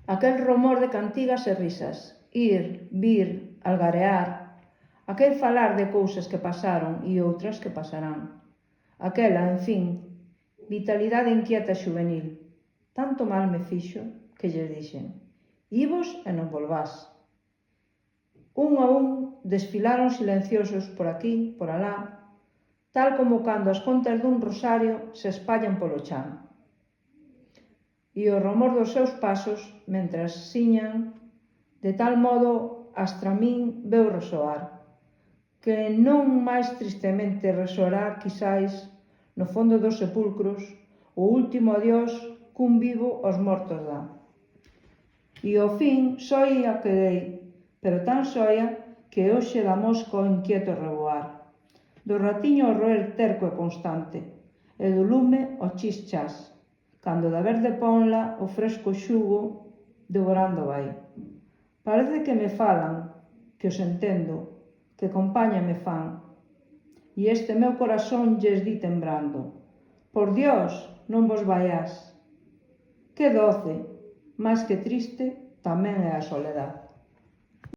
aquel rumor de cantigas e risas, ir, vir, algarear, aquel falar de cousas que pasaron e outras que pasarán, aquela, en fin, vitalidade inquieta e xuvenil. Tanto mal me fixo que lles dixen: "Ivos e non volvás". Un a un desfilaron silenciosos por aquí, por alá, tal como cando as contas dun rosario se espallan polo chan. E o rumor dos seus pasos, mentras siñan, de tal modo astra min veu resoar, que non máis tristemente resoará, quizais, no fondo dos sepulcros, o último adiós cun vivo aos mortos dá. E ao fin soia quedei, pero tan soia que hoxe da mosca ao inquieto reboar, do ratiño ao roer terco e constante, e do lume ao chis-chas, cando da verde ponla o fresco xugo devorando vai. Parece que me falan, que os entendo, que compaña me fan, e este meu corazón lles di tembrando: "Por Dios, non vos vaiás". Que doce, máis que triste, tamén é a soledad.